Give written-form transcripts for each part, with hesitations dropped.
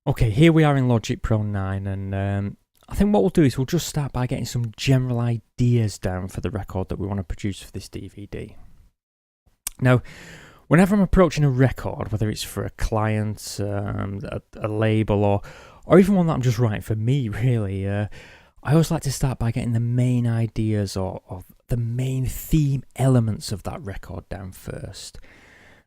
Okay, here we are in Logic Pro 9, and I think what we'll do is we'll just start by getting some general ideas down for the record that we want to produce for this DVD. Now, whenever I'm approaching a record, whether it's for a client, a label, or even one that I'm just writing for me, really, I always like to start by getting the main ideas or the main theme elements of that record down first.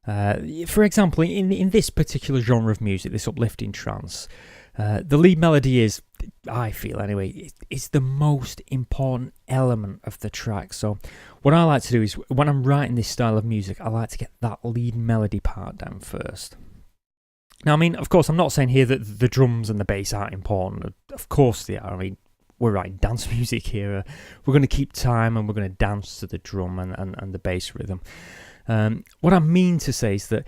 For example, in this particular genre of music, this uplifting trance, the lead melody is, I feel anyway, it's the most important element of the track. So what I like to do is, when I'm writing this style of music, I like to get that lead melody part down first. Now, I mean, of course, I'm not saying here that the drums and the bass aren't important. Of course they are. I mean, we're writing dance music here. We're going to keep time and we're going to dance to the drum and the bass rhythm. What I mean to say is that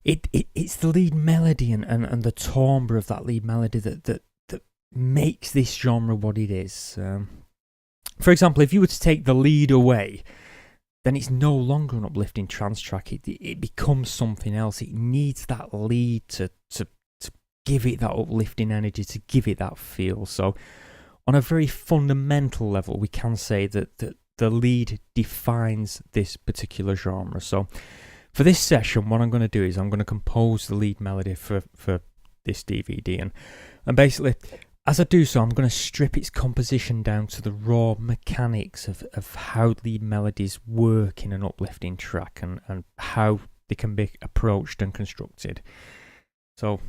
it's the lead melody and the timbre of that lead melody that makes this genre what it is. For example, if you were to take the lead away, then it's no longer an uplifting trance track. It becomes something else. It needs that lead to give it that uplifting energy, to give it that feel. So on a very fundamental level, we can say that the lead defines this particular genre. So for this session, what I'm going to do is I'm going to compose the lead melody for this DVD. And basically, as I do so, I'm going to strip its composition down to the raw mechanics of how lead melodies work in an uplifting track and how they can be approached and constructed. So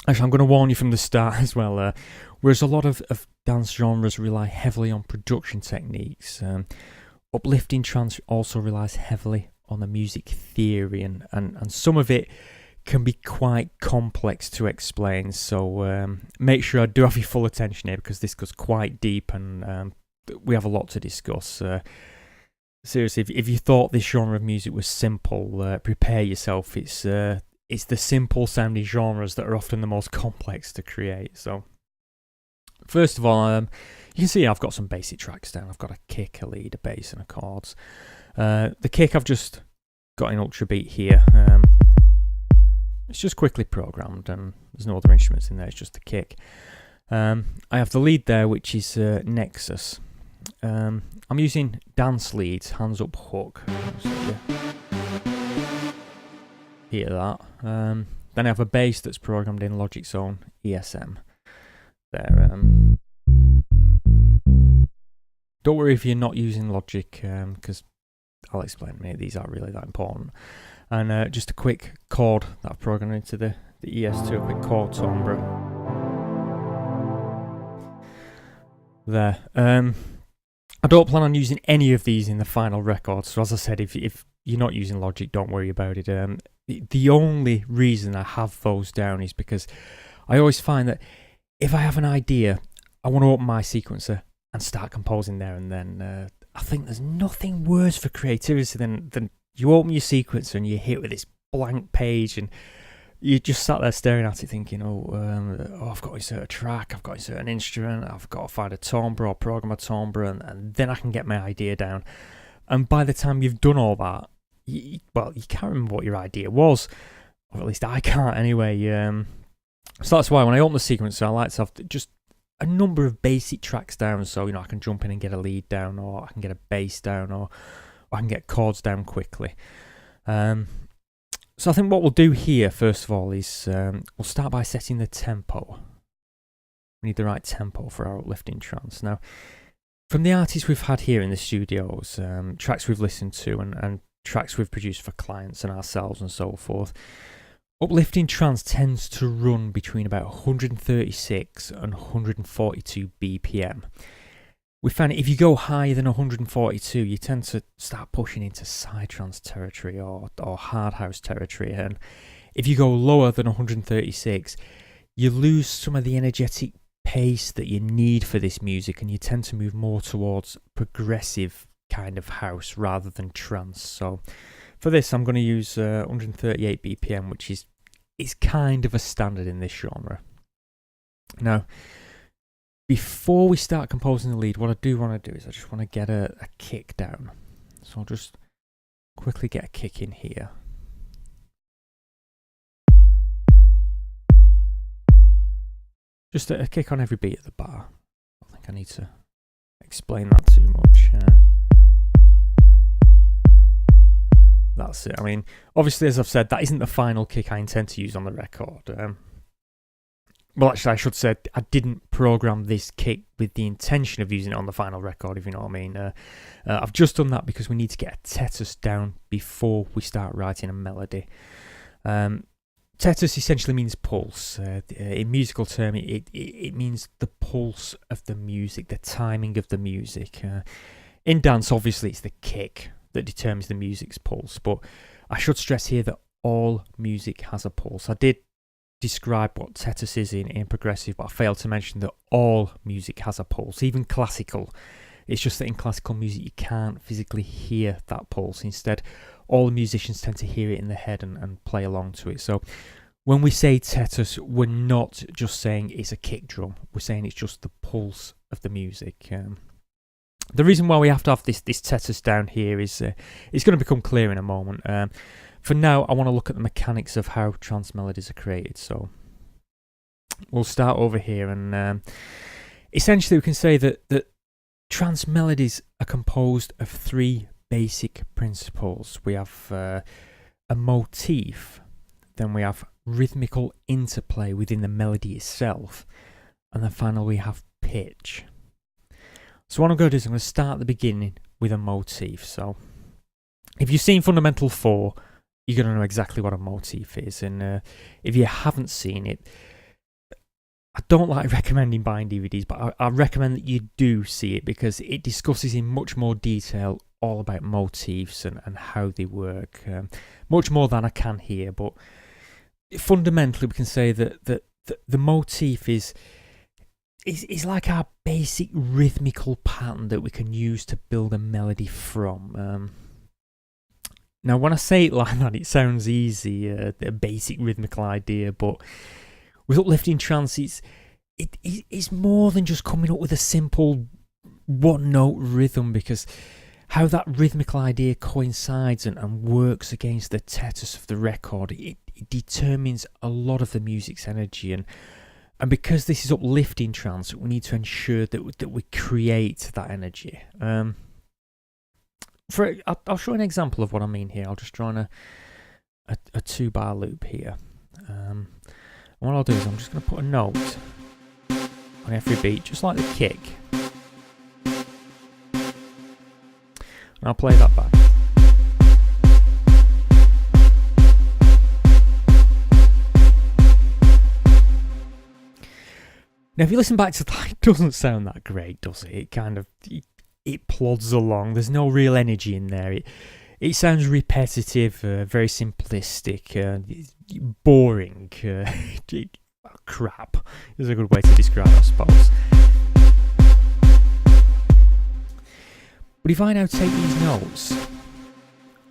actually, I'm going to warn you from the start as well. Whereas a lot of dance genres rely heavily on production techniques, uplifting trance also relies heavily on the music theory, and some of it can be quite complex to explain. So make sure I do have your full attention here, because this goes quite deep and we have a lot to discuss. Seriously, if you thought this genre of music was simple, prepare yourself. It's the simple sounding genres that are often the most complex to create. So first of all, you can see I've got some basic tracks down. I've got a kick, a lead, a bass and a chords. The kick I've just got in Ultra Beat here. It's just quickly programmed and there's no other instruments in there, it's just the kick. I have the lead there, which is Nexus. I'm using dance leads, hands up hook. So hear that. Then I have a bass that's programmed in Logic's own ESM. There. Don't worry if you're not using Logic, because I'll explain in a minute, these aren't really that important. And just a quick chord that I've programmed into the ES2, a quick chord timbre. There. I don't plan on using any of these in the final record, so as I said, if you're not using Logic, don't worry about it. The only reason I have those down is because I always find that if I have an idea, I want to open my sequencer and start composing there and then. I think there's nothing worse for creativity than you open your sequencer and you're hit with this blank page and you just sat there staring at it thinking, I've got to insert a track, I've got to insert an instrument, I've got to find a timbre or program a timbre, and then I can get my idea down. And by the time you've done all that, you can't remember what your idea was, or at least I can't anyway. So that's why when I open the sequencer, I like to have just a number of basic tracks down, so I can jump in and get a lead down, or I can get a bass down, or I can get chords down quickly. So I think what we'll do here first of all is we'll start by setting the tempo. We need the right tempo for our uplifting trance. Now, from the artists we've had here in the studios, tracks we've listened to and tracks we've produced for clients and ourselves and so forth, uplifting trance tends to run between about 136 and 142 BPM. We found if you go higher than 142, you tend to start pushing into psytrance territory or hard house territory. And if you go lower than 136, you lose some of the energetic pace that you need for this music, and you tend to move more towards progressive kind of house rather than trance. So for this, I'm going to use 138 BPM, which is kind of a standard in this genre. Now, before we start composing the lead, what I do want to do is I just want to get a kick down. So I'll just quickly get a kick in here. Just a kick on every beat of the bar. I don't think I need to explain that too much. That's it. I mean, obviously, as I've said, that isn't the final kick I intend to use on the record. Well, actually, I should say I didn't program this kick with the intention of using it on the final record, if you know what I mean. I've just done that because we need to get a tetus down before we start writing a melody. Tetus essentially means pulse. In musical term, it means the pulse of the music, the timing of the music. In dance, obviously, it's the kick that determines the music's pulse, but I should stress here that all music has a pulse. I did describe what tetus is in progressive, but I failed to mention that all music has a pulse, even classical. It's just that in classical music you can't physically hear that pulse. Instead, all the musicians tend to hear it in their head and play along to it. So when we say tetus, we're not just saying it's a kick drum, we're saying it's just the pulse of the music. The reason why we have to have this tetus down here is it's going to become clear in a moment. For now, I want to look at the mechanics of how trance melodies are created. So we'll start over here, and essentially we can say that trance melodies are composed of three basic principles. We have a motif, then we have rhythmical interplay within the melody itself, and then finally we have pitch. So what I'm going to do is I'm going to start at the beginning with a motif. So if you've seen Fundamental 4, you're going to know exactly what a motif is, and if you haven't seen it, I don't like recommending buying DVDs, but I recommend that you do see it because it discusses in much more detail all about motifs and how they work, much more than I can here. But fundamentally, we can say that the motif is like our basic rhythmical pattern that we can use to build a melody from. Now, when I say it like that, it sounds easy, a basic rhythmical idea, but with uplifting trance, it's more than just coming up with a simple one-note rhythm, because how that rhythmical idea coincides and works against the tetus of the record, it determines a lot of the music's energy, and because this is uplifting trance, we need to ensure that we create that energy. I'll show an example of what I mean here. I'll just draw on a 2-bar loop here. What I'll do is I'm just going to put a note on every beat, just like the kick. And I'll play that back. Now, if you listen back to that, it doesn't sound that great, does it? It kind of it plods along. There's no real energy in there. It sounds repetitive, very simplistic, boring. Crap is a good way to describe it, I suppose. But if I now take these notes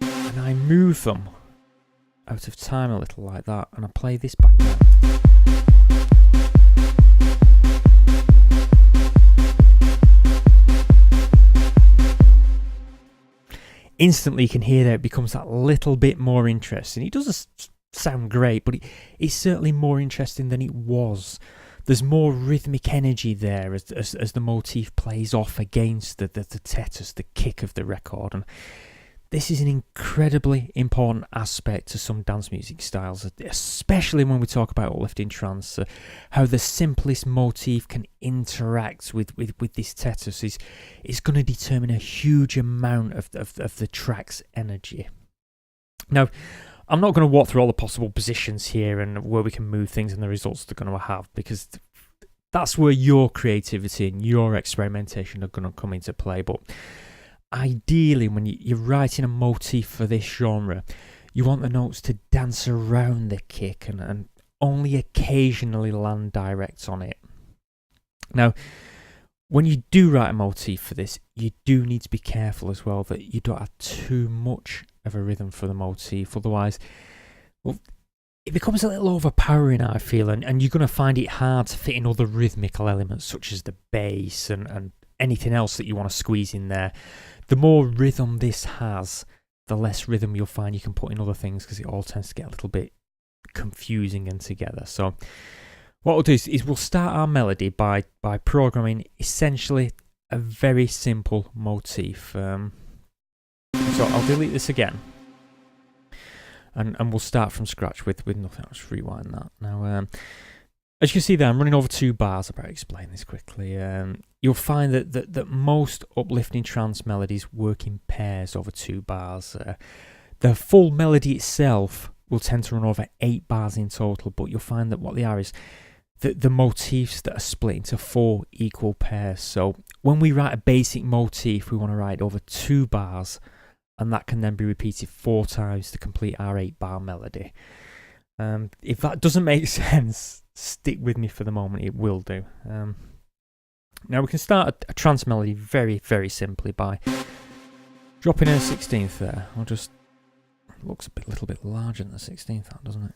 and I move them out of time a little like that, and I play this back now, instantly you can hear that it becomes that little bit more interesting. It doesn't sound great, but it's certainly more interesting than it was. There's more rhythmic energy there as the motif plays off against the tetus, the kick of the record. And this is an incredibly important aspect to some dance music styles, especially when we talk about uplifting trance. How the simplest motif can interact with this tetus is going to determine a huge amount of the track's energy. Now, I'm not going to walk through all the possible positions here and where we can move things and the results they're going to have, because that's where your creativity and your experimentation are going to come into play. But ideally, when you're writing a motif for this genre, you want the notes to dance around the kick and only occasionally land direct on it. Now, when you do write a motif for this, you do need to be careful as well that you don't add too much of a rhythm for the motif. Otherwise, well, it becomes a little overpowering, I feel, and you're going to find it hard to fit in other rhythmical elements such as the bass and anything else that you want to squeeze in there. The more rhythm this has, the less rhythm you'll find you can put in other things, because it all tends to get a little bit confusing and together. So what we'll do is we'll start our melody by programming essentially a very simple motif. So I'll delete this again, and we'll start from scratch with nothing. I'll just rewind that. Now, as you can see there, I'm running over 2 bars. I better explain this quickly. You'll find that most uplifting trance melodies work in pairs over 2 bars. The full melody itself will tend to run over 8 bars in total, but you'll find that what they are is the motifs that are split into 4 equal pairs. So when we write a basic motif, we want to write over 2 bars, and that can then be repeated 4 times to complete our 8-bar melody. If that doesn't make sense, stick with me for the moment, it will do. Now we can start a trance melody very, very simply by dropping in a 16th there. Looks a little bit larger than the 16th, that, doesn't it?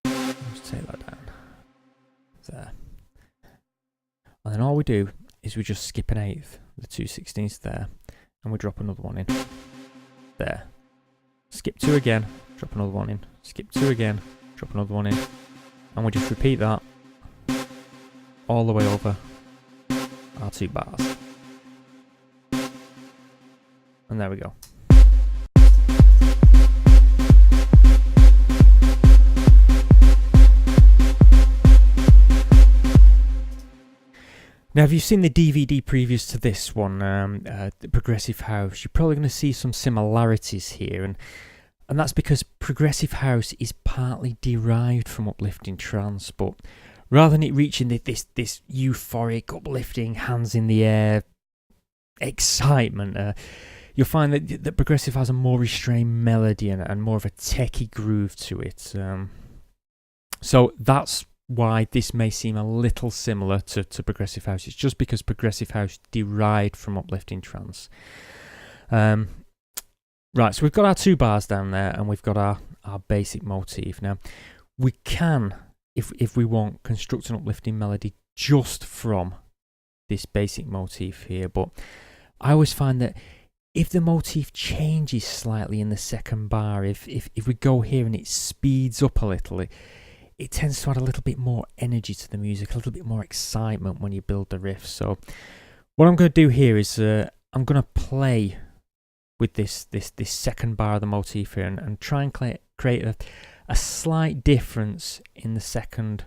Let's take that down. There. And then all we do is we just skip an 8th, the 2 16ths there, and we drop another one in. There. Skip 2 again, drop another one in. Skip 2 again, drop another one in. And we just repeat that all the way over our 2 bars. And there we go. Now, if you've seen the DVD previous to this one, the Progressive House, you're probably going to see some similarities here, and that's because Progressive House is partly derived from uplifting trance, but rather than it reaching this euphoric, uplifting, hands in the air excitement, you'll find that Progressive has a more restrained melody and more of a techie groove to it. So that's why this may seem a little similar to Progressive House. It's just because Progressive House derived from uplifting trance. Right, so we've got our 2 bars down there, and we've got our basic motif. Now, we can, if we want, construct an uplifting melody just from this basic motif here, but I always find that if the motif changes slightly in the second bar, if we go here and it speeds up a little, it tends to add a little bit more energy to the music, a little bit more excitement when you build the riff. So what I'm going to do here is I'm going to play with this second bar of the motif here and try and create a slight difference in the second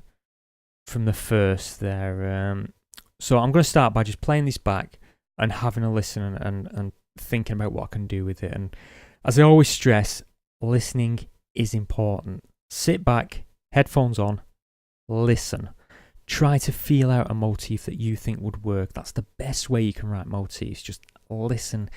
from the first there. So I'm going to start by just playing this back and having a listen and thinking about what I can do with it. And as I always stress, listening is important. Sit back, headphones on, listen. Try to feel out a motif that you think would work. That's the best way you can write motifs. Just listen.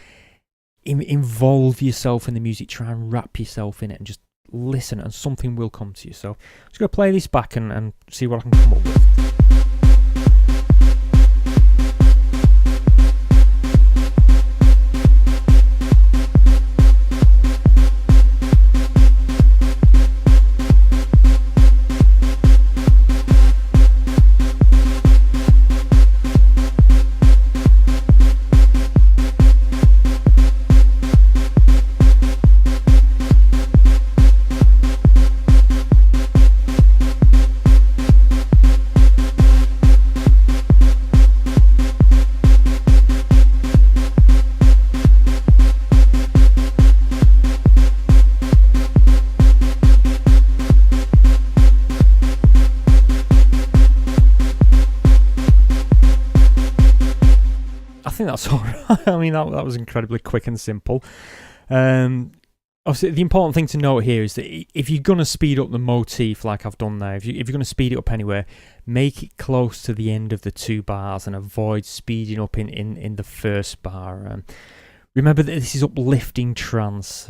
Involve yourself in the music. Try and wrap yourself in it and just listen, and something will come to you. So I'm just going to play this back and see what I can come up with. I think that's all right. I mean, that was incredibly quick and simple. Obviously, the important thing to note here is that if you're going to speed up the motif like I've done there, if you're going to speed it up anywhere, make it close to the end of the 2 bars and avoid speeding up in the first bar. Remember that this is uplifting trance.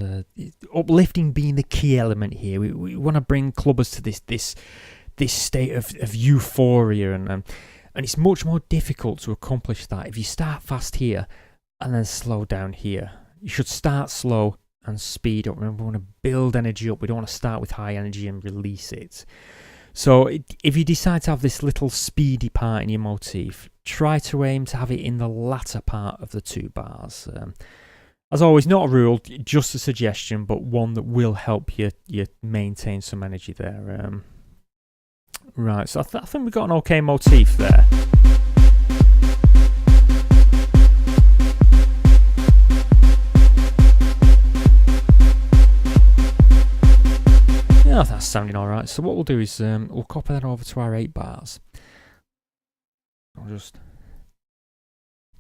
Uplifting being the key element here. We want to bring clubbers to this state of euphoria, and it's much more difficult to accomplish that if you start fast here and then slow down here. You should start slow and speed up. Remember, we want to build energy up. We don't want to start with high energy and release it. So if you decide to have this little speedy part in your motif, try to aim to have it in the latter part of the 2 bars. As always, not a rule, just a suggestion, but one that will help you maintain some energy there. Right, so I think we've got an okay motif there. Yeah, that's sounding alright. So what we'll do is we'll copy that over to our 8 bars. I'll just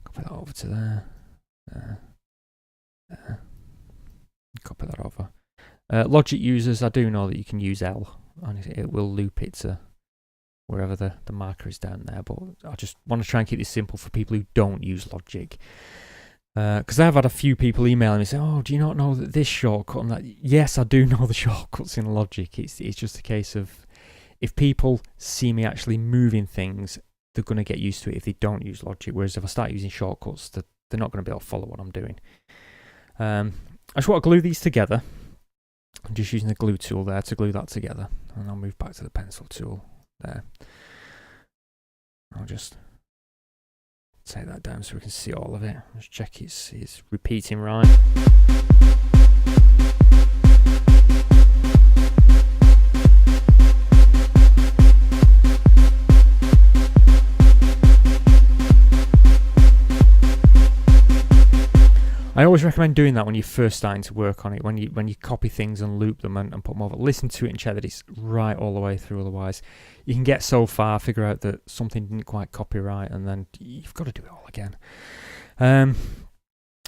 copy that over to there. Copy that over. Logic users, I do know that you can use L and it will loop it to wherever the marker is down there, but I just want to try and keep this simple for people who don't use Logic. Because I've had a few people emailing me saying, oh, do you not know that this shortcut and that? Yes, I do know the shortcuts in Logic. It's just a case of if people see me actually moving things, they're going to get used to it if they don't use Logic. Whereas if I start using shortcuts, they're not going to be able to follow what I'm doing. I just want to glue these together. I'm just using the glue tool there to glue that together. And I'll move back to the pencil tool there. I'll just take that down so we can see all of it. Just check it's repeating right. I always recommend doing that when you're first starting to work on it, when you copy things and loop them and put them over. Listen to it and check that it's right all the way through, otherwise you can get so far, figure out that something didn't quite copy right, and then you've got to do it all again.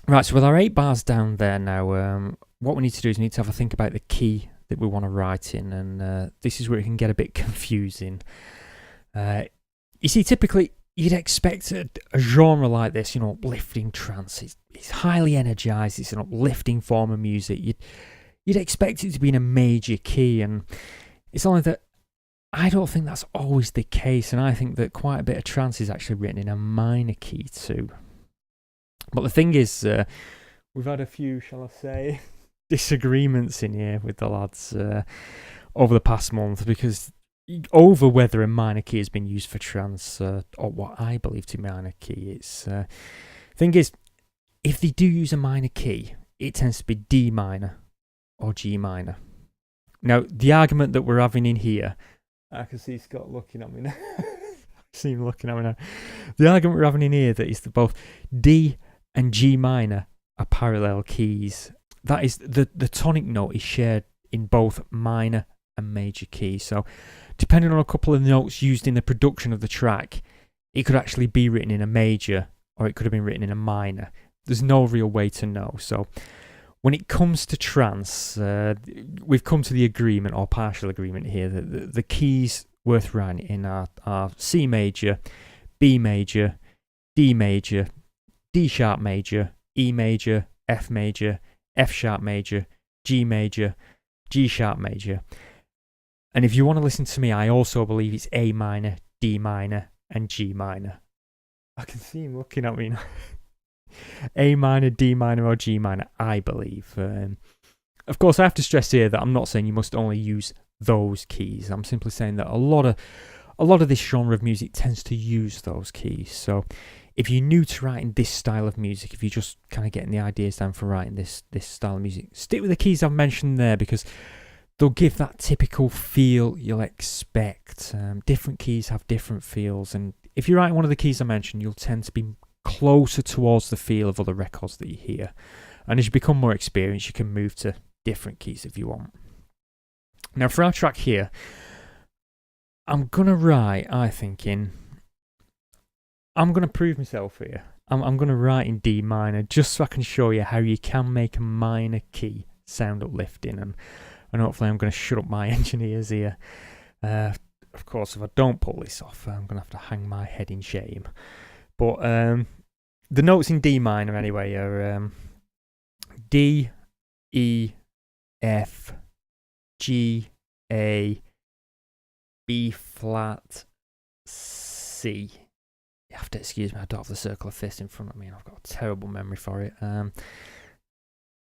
Right, so with our 8 bars down there now, what we need to do is we need to have a think about the key that we want to write in, and this is where it can get a bit confusing. You see, typically you'd expect a genre like this, uplifting trance. It's highly energized. It's an uplifting form of music. You'd expect it to be in a major key, and it's only that I don't think that's always the case, and I think that quite a bit of trance is actually written in a minor key too. But the thing is, we've had a few, shall I say, disagreements in here with the lads over the past month, because over whether a minor key has been used for trance or what I believe to be minor key. It's thing is, if they do use a minor key, it tends to be D minor or G minor. Now, the argument that we're having in here, I can see Scott looking at me now. See him looking at me now. The argument we're having in here that is that both D and G minor are parallel keys. That is, the tonic note is shared in both minor and major keys. So depending on a couple of notes used in the production of the track, it could actually be written in a major or it could have been written in a minor. There's no real way to know. So when it comes to trance, we've come to the agreement or partial agreement here that the keys worth writing in are C major, B major, D major, D sharp major, E major, F major, F sharp major, G major, G sharp major. And if you want to listen to me, I also believe it's A minor, D minor, and G minor. I can see him looking at me now. A minor, D minor, or G minor, I believe. Of course, I have to stress here that I'm not saying you must only use those keys. I'm simply saying that a lot of this genre of music tends to use those keys. So if you're new to writing this style of music, if you're just kind of getting the ideas down for writing this style of music, stick with the keys I've mentioned there, because they'll give that typical feel you'll expect. Different keys have different feels, and if you're writing one of the keys I mentioned, you'll tend to be closer towards the feel of other records that you hear. And as you become more experienced, you can move to different keys if you want. Now, for our track here, I'm going to write, I'm going to prove myself here. I'm going to write in D minor just so I can show you how you can make a minor key sound uplifting, and hopefully I'm going to shut up my engineers here. Of course, if I don't pull this off, I'm going to have to hang my head in shame. But the notes in D minor anyway are D, E, F, G, A, B flat, C. You have to excuse me, I don't have the circle of fist in front of me and I've got a terrible memory for it.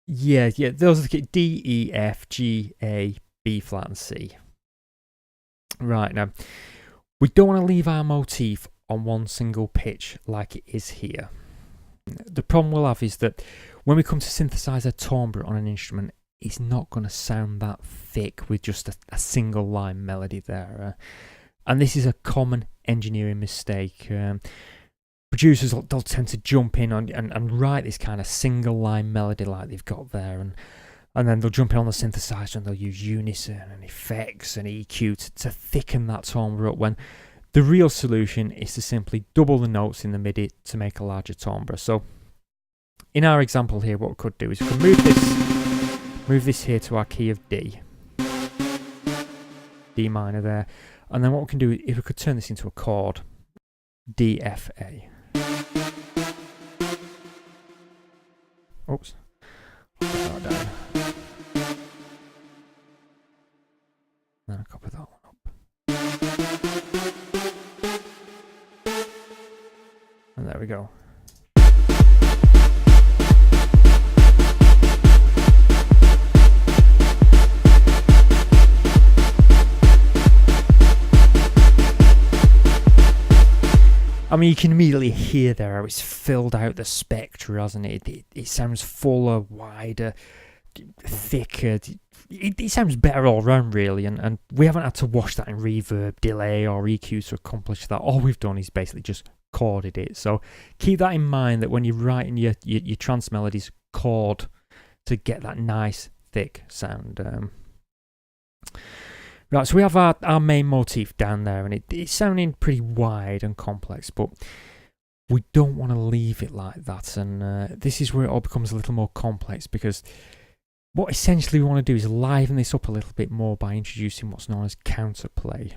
Yeah, those are the keys. D, E, F, G, A, B flat and C. Right, now, we don't want to leave our motif on one single pitch like it is here. The problem we'll have is that when we come to synthesize a timbre on an instrument, it's not going to sound that thick with just a single line melody there. And this is a common engineering mistake. Producers, they'll tend to jump in and write this kind of single line melody like they've got there, and then they'll jump in on the synthesizer and they'll use unison and effects and EQ to thicken that timbre up, when the real solution is to simply double the notes in the MIDI to make a larger timbre. So in our example here, what we could do is we can move this here to our key of D minor there, and then what we can do is we could turn this into a chord, D, F, A. Oops. Put that down. Then I copy that one up. And there we go. I mean, you can immediately hear there how it's filled out the spectra, hasn't it? It sounds fuller, wider, thicker. It sounds better all around, really, and we haven't had to wash that in reverb, delay, or EQ to accomplish that. All we've done is basically just chorded it. So keep that in mind, that when you're writing your trance melodies, chord to get that nice, thick sound. Right, so we have our main motif down there, and it's sounding pretty wide and complex, but we don't want to leave it like that, and this is where it all becomes a little more complex, because what essentially we want to do is liven this up a little bit more by introducing what's known as counterplay.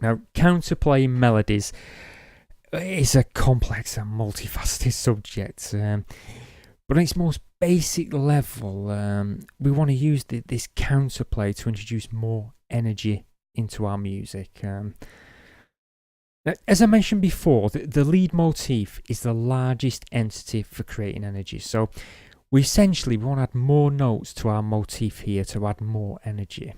Now, counterplay in melodies is a complex and multifaceted subject, but on its most basic level, we want to use this counterplay to introduce more energy into our music. As I mentioned before, the lead motif is the largest entity for creating energy. So we essentially want to add more notes to our motif here to add more energy.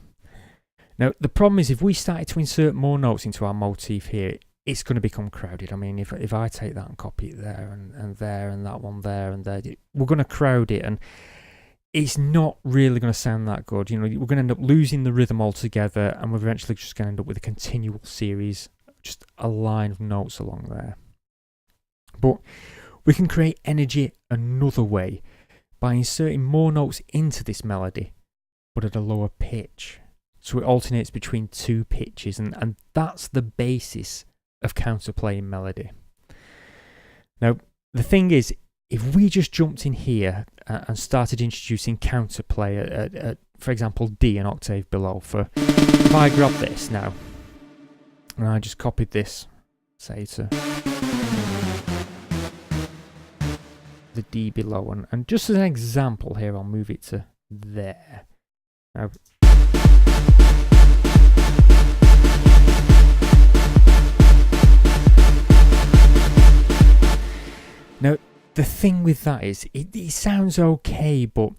Now, the problem is, if we started to insert more notes into our motif here, it's going to become crowded. I mean, if I take that and copy it there and there and that one there and there, we're going to crowd it, and it's not really going to sound that good. You know, we're going to end up losing the rhythm altogether, and we're eventually just going to end up with a continual series, just a line of notes along there. But we can create energy another way, by inserting more notes into this melody, but at a lower pitch. So it alternates between two pitches, and that's the basis of counterplay in melody. Now, the thing is, if we just jumped in here and started introducing counterplay at, for example, D, an octave below, if I grab this now, and I just copied this, say to the D below, and just as an example here, I'll move it to there. Now, the thing with that is, it sounds okay, but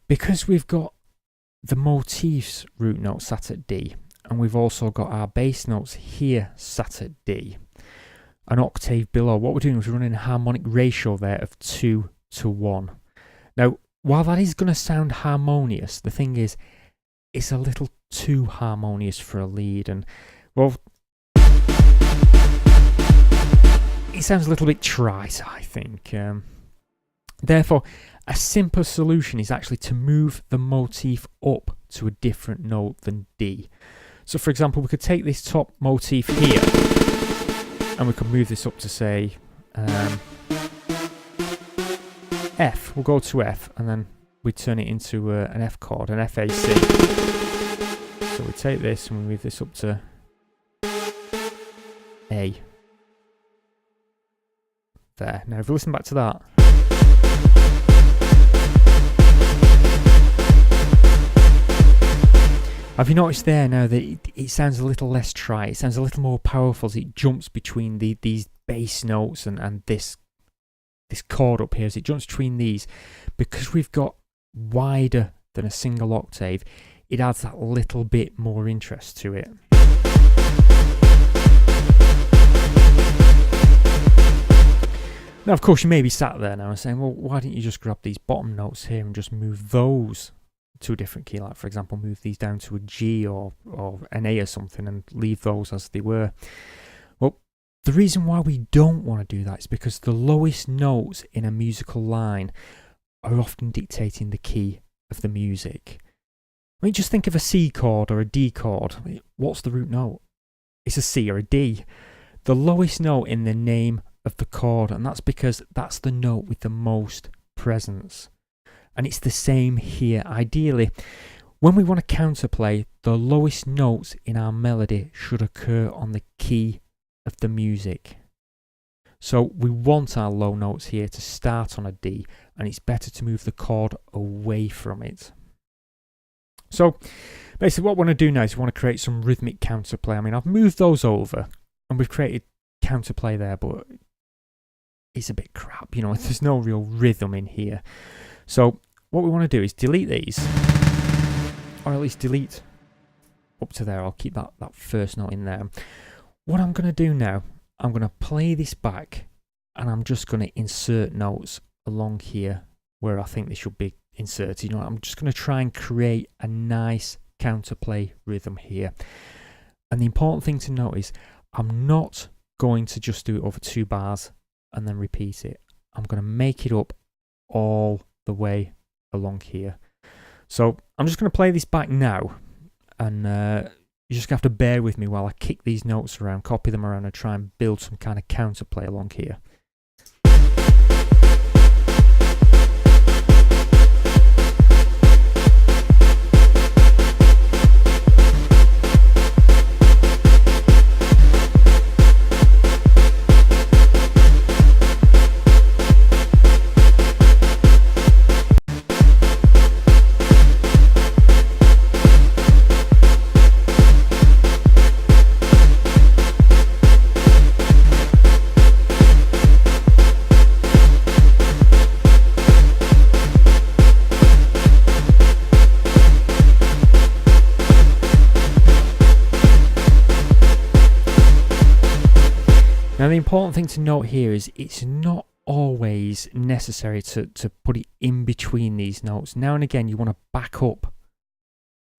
because we've got the motif's root note sat at D, and we've also got our bass notes here sat at D, an octave below, what we're doing is we're running a harmonic ratio there of 2:1. Now, while that is going to sound harmonious, the thing is, it's a little too harmonious for a lead, and, well, it sounds a little bit trite, I think. Therefore, a simple solution is actually to move the motif up to a different note than D. So, for example, we could take this top motif here, and we could move this up to, say, F. We'll go to F, and then we turn it into an F chord, an FAC. So we take this and we move this up to A. There. Now, if we listen back to that, have you noticed there now that it sounds a little less trite? It sounds a little more powerful as it jumps between these bass notes and this chord up here. As it jumps between these, because we've got wider than a single octave, it adds that little bit more interest to it. Now, of course, you may be sat there now and saying, well, why didn't you just grab these bottom notes here and just move those to a different key, like for example move these down to a G or an A or something and leave those as they were. Well, the reason why we don't want to do that is because the lowest notes in a musical line are often dictating the key of the music. I mean, just think of a C chord or a D chord. What's the root note? It's a C or a D. The lowest note in the name of the chord, and that's because that's the note with the most presence. And it's the same here. Ideally, when we want to counterplay, the lowest notes in our melody should occur on the key of the music. So we want our low notes here to start on a D, and it's better to move the chord away from it. So basically what we want to do now is we want to create some rhythmic counterplay. I mean, I've moved those over and we've created counterplay there, but it's a bit crap, you know, there's no real rhythm in here. So what we want to do is delete these, or at least delete up to there. I'll keep that first note in there. What I'm going to do now, I'm going to play this back and I'm just going to insert notes along here where I think they should be inserted. You know, I'm just going to try and create a nice counterplay rhythm here. And the important thing to note is I'm not going to just do it over 2 bars and then repeat it. I'm going to make it up all the way along here. So I'm just going to play this back now, and you're just going to have to bear with me while I kick these notes around, copy them around, and try and build some kind of counterplay along here. Now the important thing to note here is it's not always necessary to put it in between these notes. Now and again you want to back up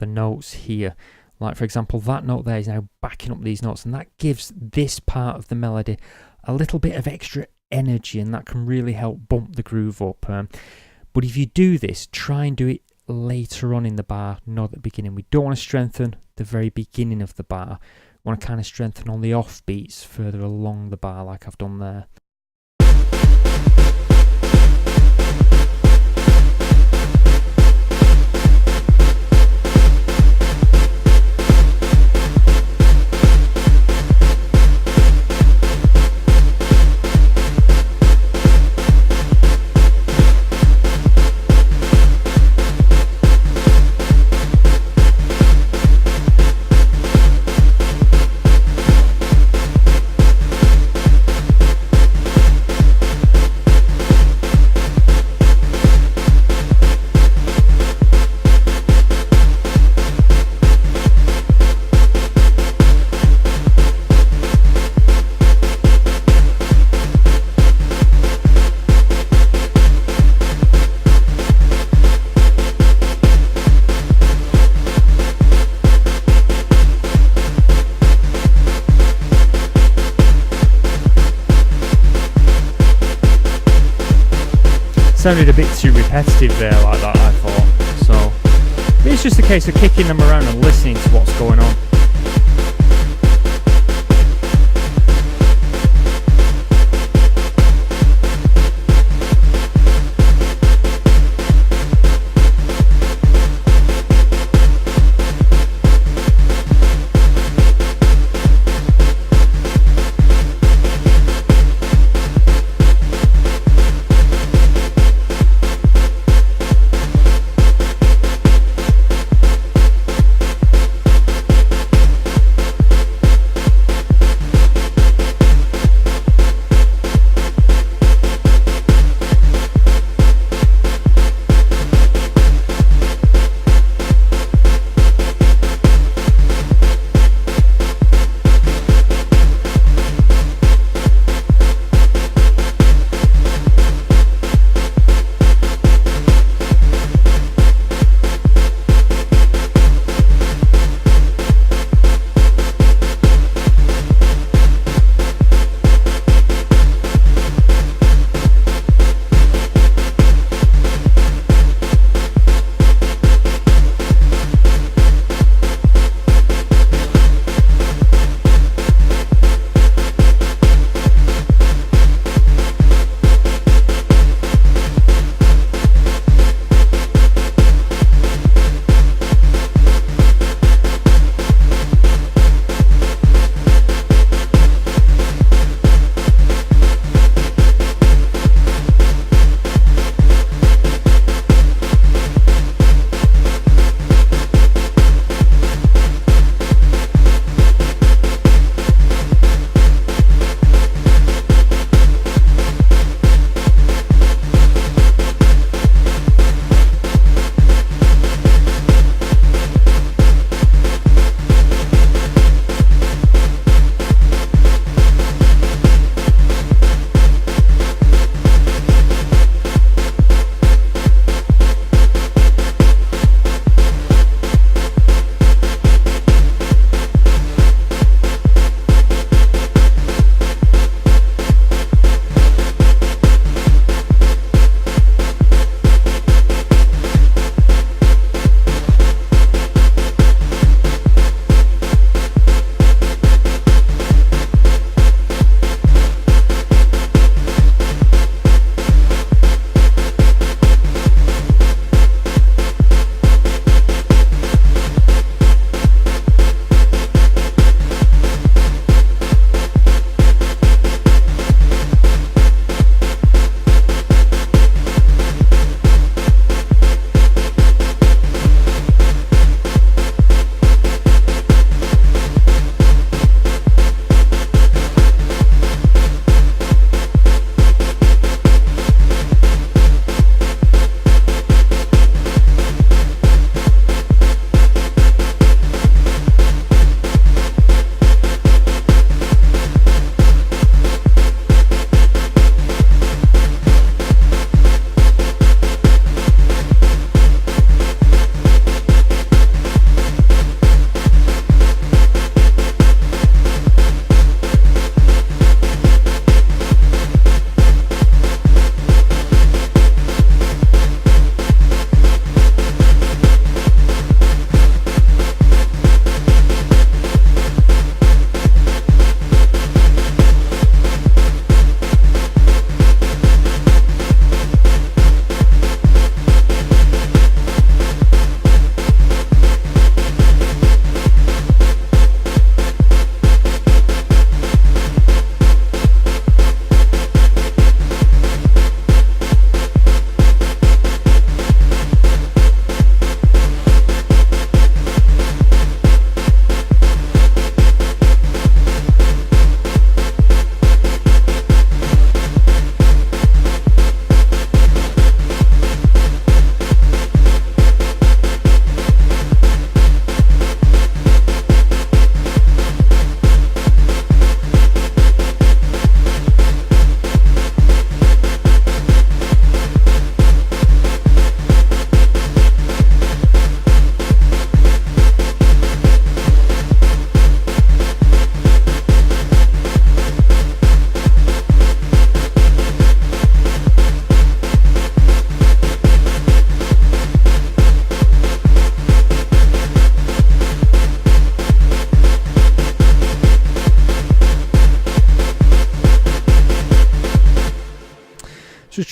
the notes here. Like for example, that note there is now backing up these notes, and that gives this part of the melody a little bit of extra energy, and that can really help bump the groove up. But if you do this, try and do it later on in the bar, not at the beginning. We don't want to strengthen the very beginning of the bar. We want to kind of strengthen on the offbeats further along the bar like I've done there. Sounded a bit too repetitive there like that, I thought. So it's just a case of kicking them around and listening to what's going on.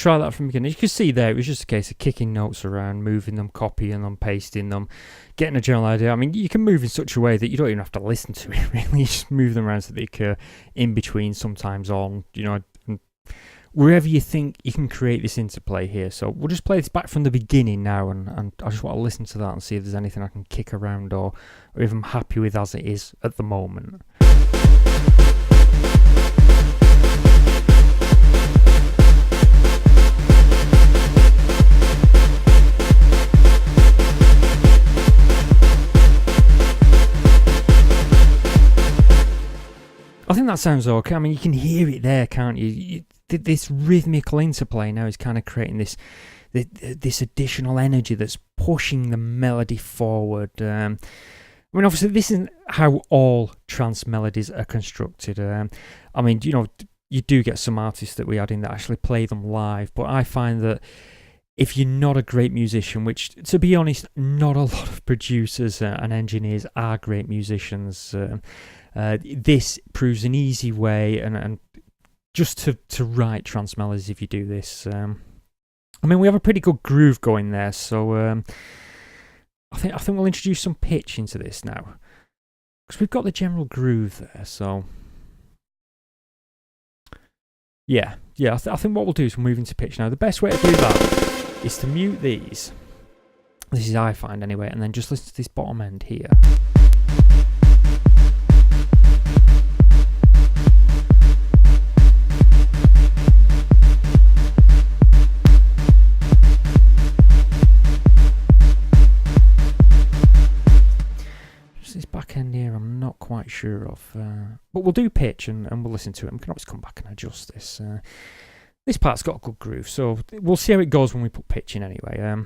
try that from the beginning. You can see there, it was just a case of kicking notes around, moving them, copying them, pasting them, getting a general idea. I mean, you can move in such a way that you don't even have to listen to it, really. You just move them around so they occur in between, sometimes on, wherever you think you can create this interplay here. So we'll just play this back from the beginning now, and I just want to listen to that and see if there's anything I can kick around or if I'm happy with as it is at the moment. I think that sounds okay. I mean, you can hear it there, can't you? This rhythmical interplay now is kind of creating this additional energy that's pushing the melody forward. I mean, obviously, this isn't how all trance melodies are constructed. I mean, you do get some artists that we add in that actually play them live, but I find that if you're not a great musician, which, to be honest, not a lot of producers and engineers are great musicians, this proves an easy way and just to write trance melodies if you do this. I mean, we have a pretty good groove going there, so I think we'll introduce some pitch into this now, because we've got the general groove there. So yeah. I think what we'll do is we'll move into pitch now. The best way to do that is to mute these. This is I find anyway, and then just listen to this bottom end here. End here I'm not quite sure of, but we'll do pitch and we'll listen to it, and we can always come back and adjust this. This part's got a good groove, so we'll see how it goes when we put pitch in anyway.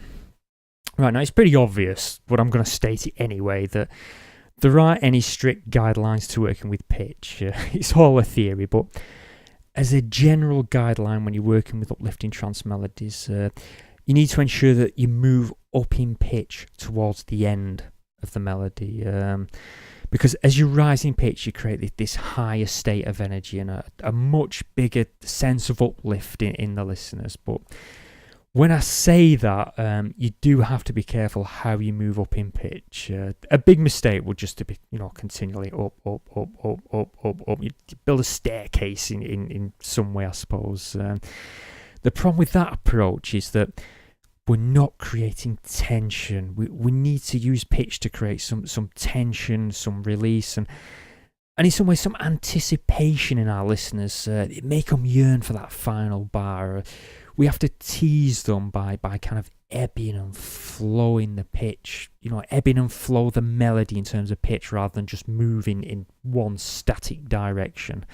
Right, now it's pretty obvious, but I'm going to state it anyway, that there aren't any strict guidelines to working with pitch. It's all a theory, but as a general guideline when you're working with uplifting trance melodies, you need to ensure that you move up in pitch towards the end of the melody, because as you rise in pitch, you create this higher state of energy and a much bigger sense of uplift in the listeners. But when I say that, you do have to be careful how you move up in pitch. A big mistake would just to be, continually up. You build a staircase in some way, I suppose. The problem with that approach is that we're not creating tension. We need to use pitch to create some tension, some release, and in some ways some anticipation in our listeners. Make them yearn for that final bar. We have to tease them by kind of ebbing and flowing the pitch. Ebbing and flow the melody in terms of pitch rather than just moving in one static direction.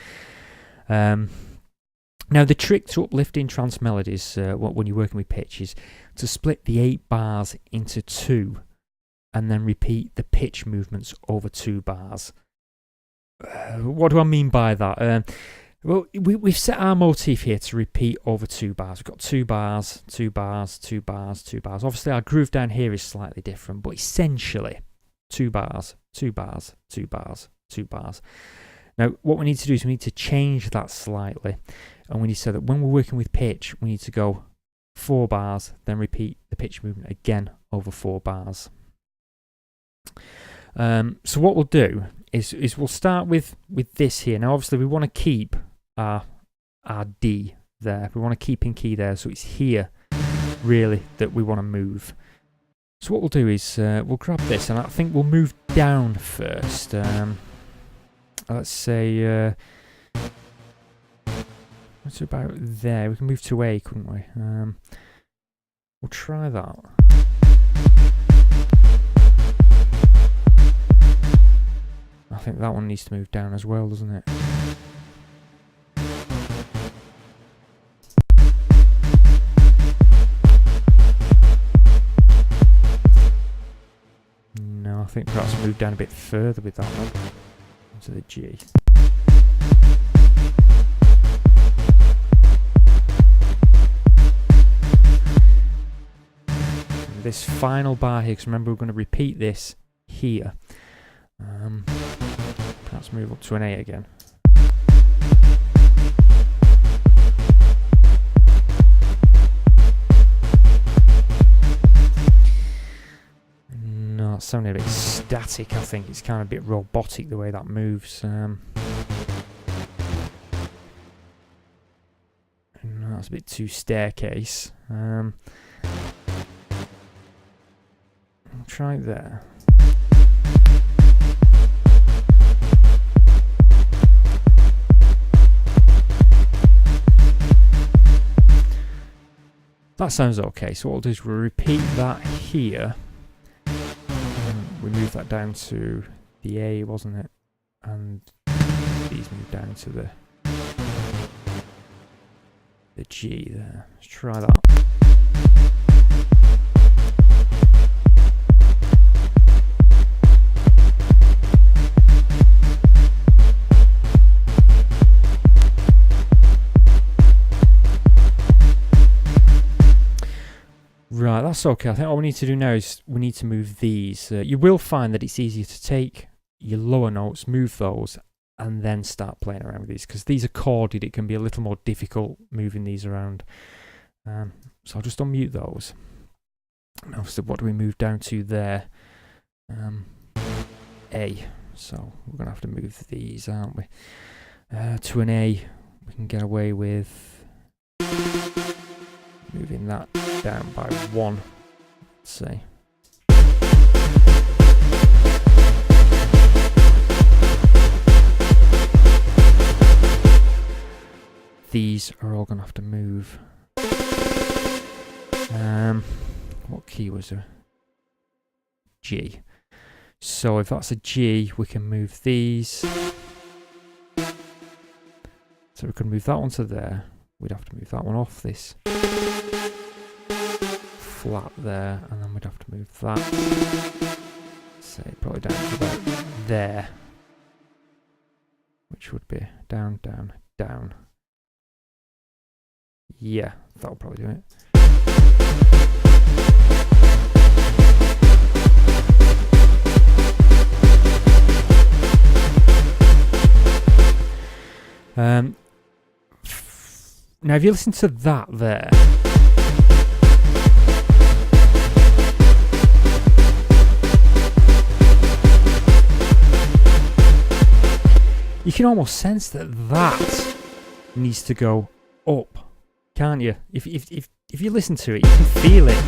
Now, the trick to uplifting trance melodies when you're working with pitch is to split the 8 bars into 2 and then repeat the pitch movements over 2 bars. What do I mean by that? Well, we've set our motif here to repeat over 2 bars. We've got 2 bars, 2 bars, 2 bars, 2 bars. Obviously, our groove down here is slightly different, but essentially 2 bars, 2 bars, 2 bars, 2 bars. Now, what we need to do is we need to change that slightly. And we need to say that when we're working with pitch, we need to go 4 bars, then repeat the pitch movement again over 4 bars. So what we'll do is we'll start with this here. Now, obviously, we want to keep our D there. We want to keep in key there. So it's here, really, that we want to move. So what we'll do is we'll grab this, and I think we'll move down first. Let's say... what's about there? We can move to A, couldn't we? We'll try that. I think that one needs to move down as well, doesn't it? No, I think perhaps move down a bit further with that one. Into the G. This final bar here, because remember we're going to repeat this here. Perhaps move up to an A again. that's sounding a bit static, I think. It's kind of a bit robotic the way that moves. That's a bit too staircase. I'll try it there. That sounds okay. So what we'll do is we'll repeat that here. We move that down to the A, wasn't it? And these move down to the G there. Let's try that. Right, that's okay. I think all we need to do now is we need to move these. You will find that it's easier to take your lower notes, move those, and then start playing around with these, because these are chorded. It can be a little more difficult moving these around. So I'll just unmute those. Now, so what do we move down to there? A. So we're going to have to move these, aren't we? To an A, we can get away with moving that down by 1, let's say. These are all going to have to move. What key was there? G. So if that's a G, we can move these. So we can move that one to there. We'd have to move that one off this flat there, and then we'd have to move that, say, probably down to about there, which would be down, down, down. Yeah, that'll probably do it. Now, if you listen to that there, you can almost sense that that needs to go up, can't you? If you listen to it, you can feel it.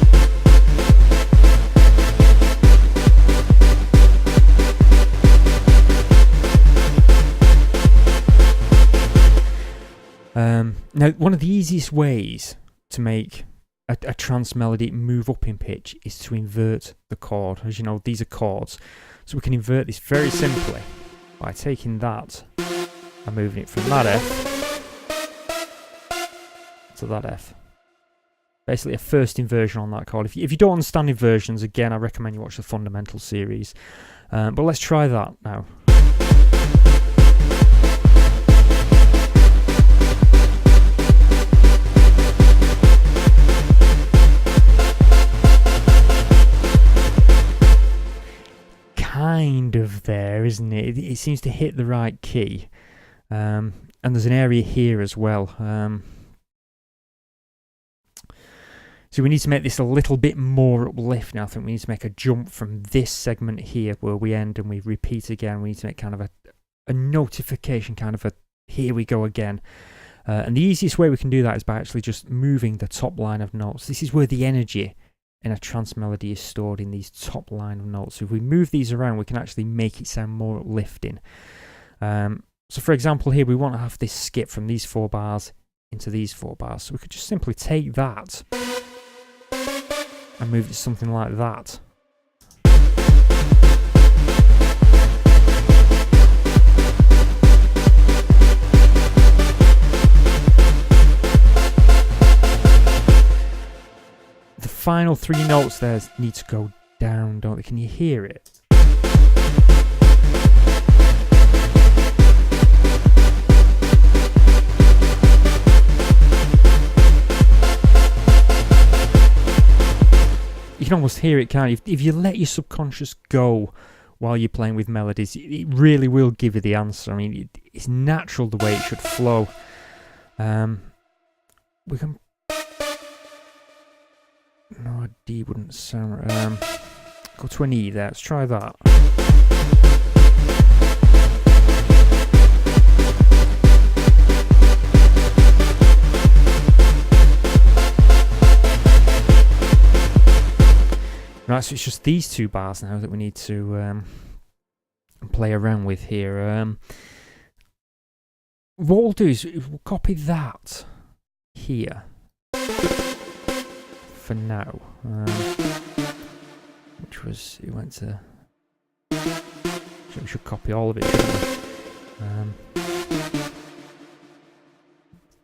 Now, one of the easiest ways to make a trance melody move up in pitch is to invert the chord. As you know, these are chords. So we can invert this very simply by taking that and moving it from that F to that F. Basically a first inversion on that chord. If you don't understand inversions, again, I recommend you watch the Fundamental series. But let's try that now. Kind of there, isn't it? It seems to hit the right key. And there's an area here as well. So we need to make this a little bit more uplift now. I think we need to make a jump from this segment here where we end and we repeat again. We need to make kind of a notification, kind of a here we go again. And the easiest way we can do that is by actually just moving the top line of notes. This is where the energy in a trance melody is stored, in these top line of notes. So if we move these around, we can actually make it sound more uplifting. So for example, here we want to have this skip from these 4 bars into these 4 bars. So we could just simply take that and move it to something like that. The final 3 notes there need to go down, don't they? Can you hear it? You can almost hear it, can't you? If you let your subconscious go while you're playing with melodies, it really will give you the answer. I mean, it's natural the way it should flow. We can... No, a D wouldn't sound right. Go to an E there. Let's try that. Right, so it's just these two bars now that we need to play around with here. What we'll do is we'll copy that here for now. Which was, it went to... So we should copy all of it, shouldn't we?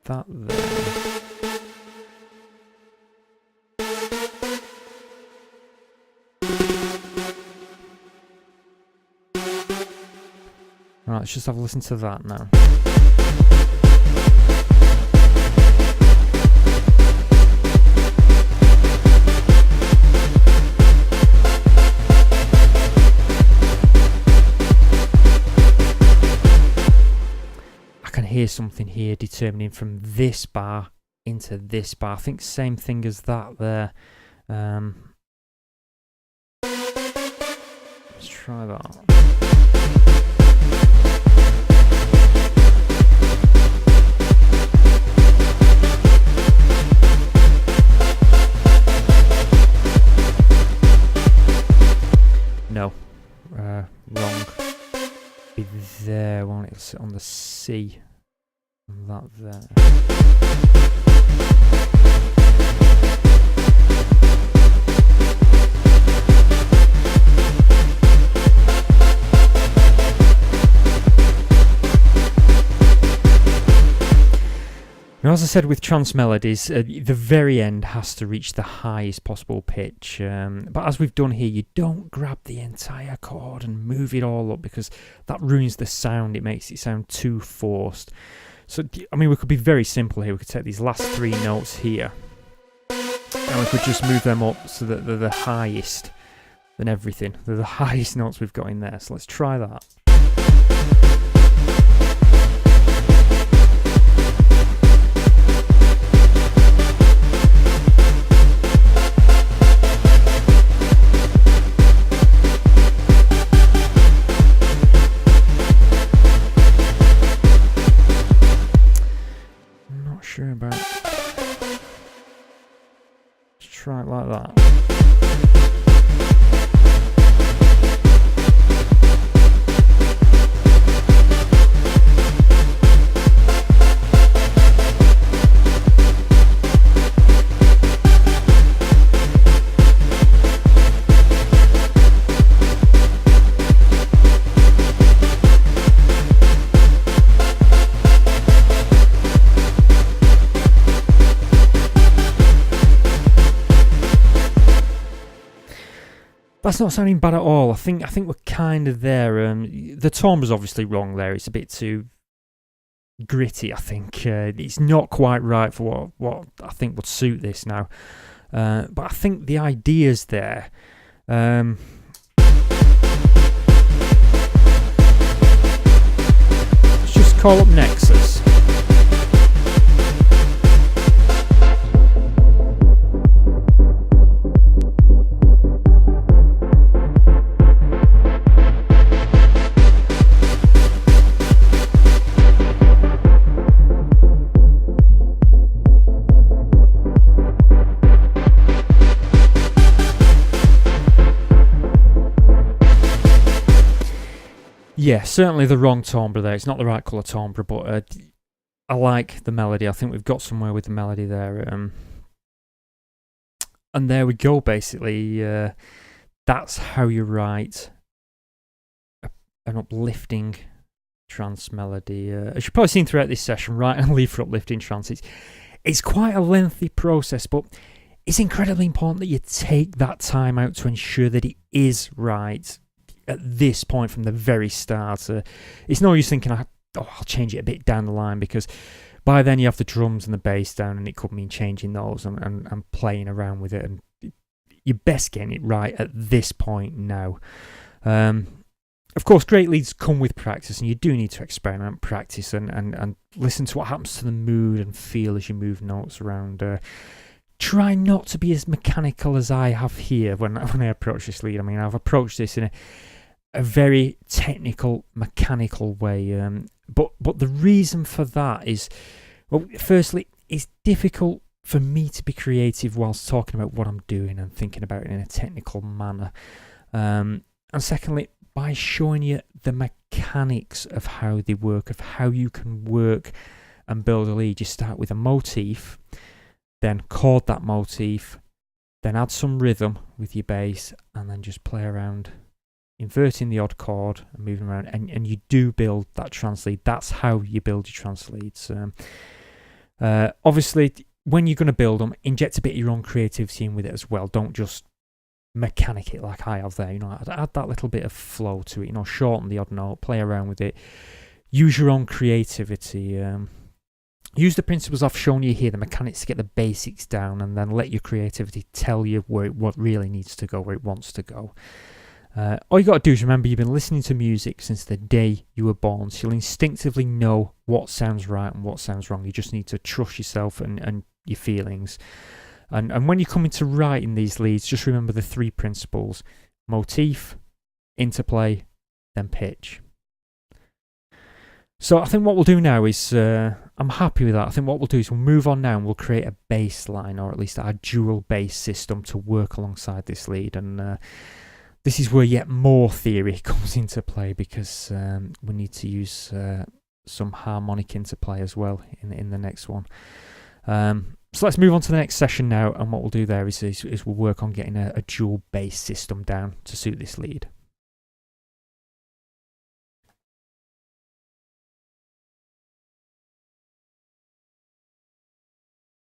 That there. Right, let's just have a listen to that now. I can hear something here determining from this bar into this bar. I think same thing as that there. Let's try that. No, wrong. Be there, won't it? It'll sit on the C. On that there. Now, as I said with trance melodies, the very end has to reach the highest possible pitch. But as we've done here, you don't grab the entire chord and move it all up because that ruins the sound. It makes it sound too forced. So, I mean, we could be very simple here. We could take these last three notes here and we could just move them up so that they're the highest than everything. They're the highest notes we've got in there. So let's try that. Sure about. Let's try it like that. That's not sounding bad at all. I think we're kind of there. The timbre's obviously wrong there. It's a bit too gritty, I think. It's not quite right for what I think would suit this now. But I think the idea's there. Let's just call up Nexus. Yeah, certainly the wrong timbre there. It's not the right colour timbre, but I like the melody. I think we've got somewhere with the melody there. And there we go, basically. That's how you write an uplifting trance melody. As you've probably seen throughout this session, writing a lead for uplifting trance, it's quite a lengthy process, but it's incredibly important that you take that time out to ensure that it is right at this point from the very start. It's no use thinking, I'll change it a bit down the line, because by then you have the drums and the bass down and it could mean changing those and playing around with it, and you're best getting it right at this point now. Of course, great leads come with practice, and you do need to experiment, practice, and listen to what happens to the mood and feel as you move notes around. try not to be as mechanical as I have here when I approach this lead. I mean, I've approached this in a very technical, mechanical way. But the reason for that is, well, firstly, it's difficult for me to be creative whilst talking about what I'm doing and thinking about it in a technical manner. And secondly, by showing you the mechanics of how they work, of how you can work and build a lead. You start with a motif, then chord that motif, then add some rhythm with your bass, and then just play around, inverting the odd chord and moving around, and you do build that trance lead. That's how you build your trance leads. Obviously, when you're going to build them, inject a bit of your own creativity in with it as well. Don't just mechanic it like I have there. Add that little bit of flow to it. Shorten the odd note, play around with it. Use your own creativity. Use the principles I've shown you here, the mechanics, to get the basics down, and then let your creativity tell you what really needs to go, where it wants to go. All you got to do is remember you've been listening to music since the day you were born, so you'll instinctively know what sounds right and what sounds wrong. You just need to trust yourself and your feelings. And when you're coming to writing these leads, just remember the 3 principles: motif, interplay, then pitch. So I think what we'll do now is, I'm happy with that. I think what we'll do is we'll move on now and we'll create a bass line, or at least our dual bass system to work alongside this lead. And this is where yet more theory comes into play, because we need to use some harmonic interplay as well in the next one. So let's move on to the next session now, and what we'll do there is we'll work on getting a dual bass system down to suit this lead.